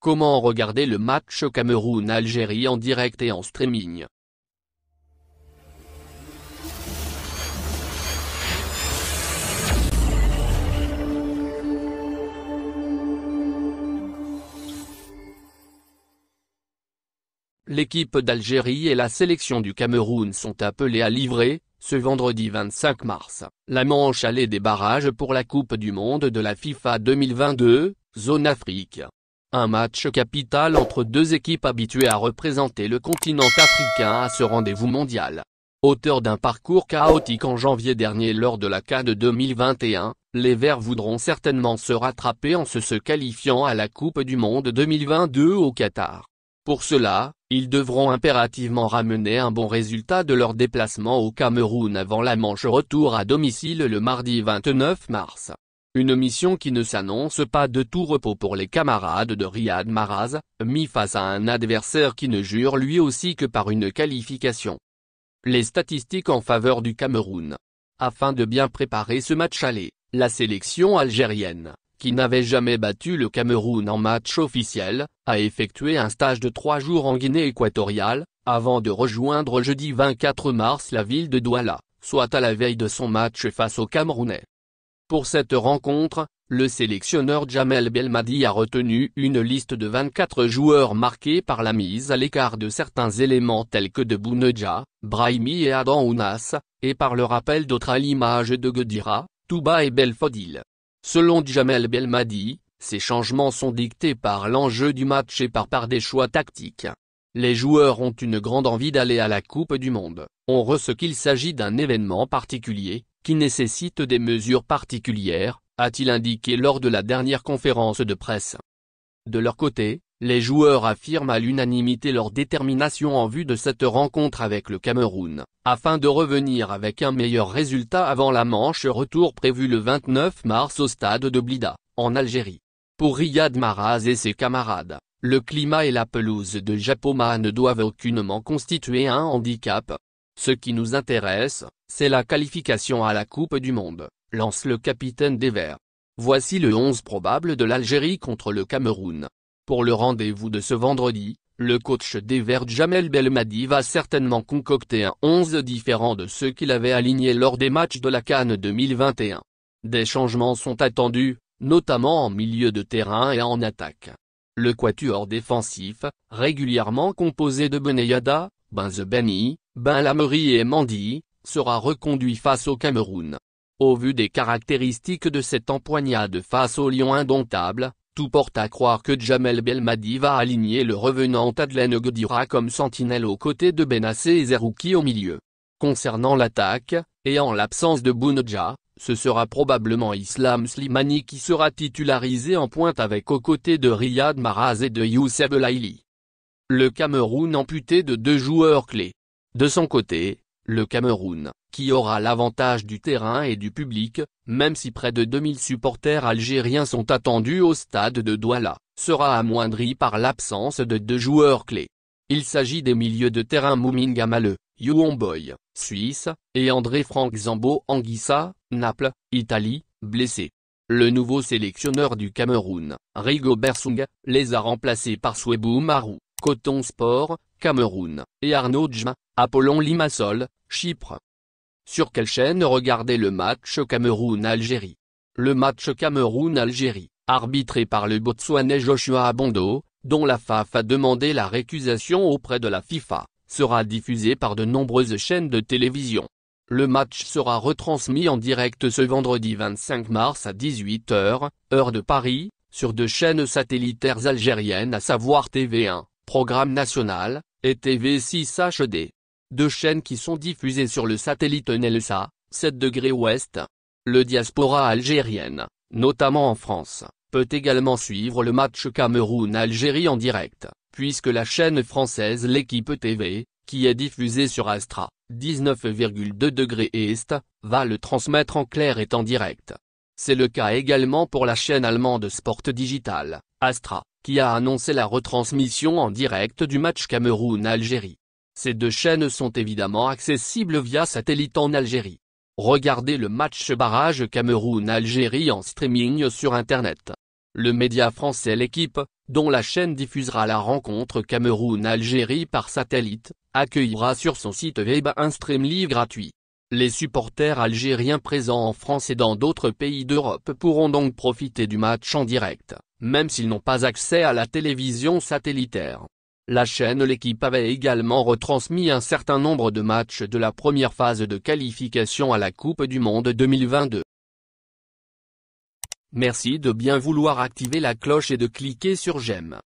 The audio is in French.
Comment regarder le match Cameroun-Algérie en direct et en streaming? L'équipe d'Algérie et la sélection du Cameroun sont appelées à livrer, ce vendredi 25 mars, la manche allée des barrages pour la Coupe du Monde de la FIFA 2022, zone Afrique. Un match capital entre deux équipes habituées à représenter le continent africain à ce rendez-vous mondial. Auteur d'un parcours chaotique en janvier dernier lors de la CAN 2021, les Verts voudront certainement se rattraper en se qualifiant à la Coupe du Monde 2022 au Qatar. Pour cela, ils devront impérativement ramener un bon résultat de leur déplacement au Cameroun avant la manche retour à domicile le mardi 29 mars. Une mission qui ne s'annonce pas de tout repos pour les camarades de Riyad Mahrez, mis face à un adversaire qui ne jure lui aussi que par une qualification. Les statistiques en faveur du Cameroun. Afin de bien préparer ce match aller, la sélection algérienne, qui n'avait jamais battu le Cameroun en match officiel, a effectué un stage de 3 jours en Guinée équatoriale, avant de rejoindre jeudi 24 mars la ville de Douala, soit à la veille de son match face aux Camerounais. Pour cette rencontre, le sélectionneur Djamel Belmadi a retenu une liste de 24 joueurs marqués par la mise à l'écart de certains éléments tels que de Bounedjah, Brahimi et Adam Ounas, et par le rappel d'autres à l'image de Guedira, Touba et Belfodil. Selon Djamel Belmadi, ces changements sont dictés par l'enjeu du match et par des choix tactiques. Les joueurs ont une grande envie d'aller à la Coupe du Monde, on ressent qu'il s'agit d'un événement particulier, qui nécessite des mesures particulières, a-t-il indiqué lors de la dernière conférence de presse. De leur côté, les joueurs affirment à l'unanimité leur détermination en vue de cette rencontre avec le Cameroun, afin de revenir avec un meilleur résultat avant la manche retour prévue le 29 mars au stade de Blida, en Algérie. Pour Riyad Mahrez et ses camarades, le climat et la pelouse de Japoma ne doivent aucunement constituer un handicap. Ce qui nous intéresse, c'est la qualification à la Coupe du Monde, lance le capitaine des Verts. Voici le 11 probable de l'Algérie contre le Cameroun. Pour le rendez-vous de ce vendredi, le coach des Verts Djamel Belmadi va certainement concocter un 11 différent de ceux qu'il avait alignés lors des matchs de la CAN 2021. Des changements sont attendus, notamment en milieu de terrain et en attaque. Le quatuor défensif, régulièrement composé de Benayada, Benzebeni, Ben Lameri et Mandi, sera reconduit face au Cameroun. Au vu des caractéristiques de cette empoignade face au lion indomptable, tout porte à croire que Djamel Belmadi va aligner le revenant Adlen Guedira comme sentinelle aux côtés de Benassé et Zerouki au milieu. Concernant l'attaque, et en l'absence de Bounedjah, ce sera probablement Islam Slimani qui sera titularisé en pointe avec aux côtés de Riyad Mahrez et de Youssef Laïli. Le Cameroun amputé de 2 joueurs clés. De son côté, le Cameroun, qui aura l'avantage du terrain et du public, même si près de 2000 supporters algériens sont attendus au stade de Douala, sera amoindri par l'absence de 2 joueurs clés. Il s'agit des milieux de terrain Moumine Gamale, Youomboy, Suisse, et André Franck Zambo Anguissa, Naples, Italie, blessé. Le nouveau sélectionneur du Cameroun, Rigobert Song, les a remplacés par Souaibou Marou, Coton Sport, Cameroun, et Arnaud Djma, Apollon Limassol, Chypre. Sur quelle chaîne regarder le match Cameroun-Algérie? Le match Cameroun-Algérie, arbitré par le Botswanais Joshua Abondo, dont la FAF a demandé la récusation auprès de la FIFA, sera diffusé par de nombreuses chaînes de télévision. Le match sera retransmis en direct ce vendredi 25 mars à 18 h, heure de Paris, sur 2 chaînes satellitaires algériennes à savoir TV1, Programme National, et TV6 HD. 2 chaînes qui sont diffusées sur le satellite Nelsa, 7° ouest. Le diaspora algérienne, notamment en France, peut également suivre le match Cameroun-Algérie en direct, puisque la chaîne française L'Équipe TV, qui est diffusée sur Astra, 19,2° est, va le transmettre en clair et en direct. C'est le cas également pour la chaîne allemande Sport Digital, Astra, qui a annoncé la retransmission en direct du match Cameroun-Algérie. Ces 2 chaînes sont évidemment accessibles via satellite en Algérie. Regardez le match barrage Cameroun-Algérie en streaming sur Internet. Le média français L'Équipe, dont la chaîne diffusera la rencontre Cameroun-Algérie par satellite, accueillera sur son site web un stream live gratuit. Les supporters algériens présents en France et dans d'autres pays d'Europe pourront donc profiter du match en direct, même s'ils n'ont pas accès à la télévision satellitaire. La chaîne L'Équipe avait également retransmis un certain nombre de matchs de la première phase de qualification à la Coupe du Monde 2022. Merci de bien vouloir activer la cloche et de cliquer sur j'aime.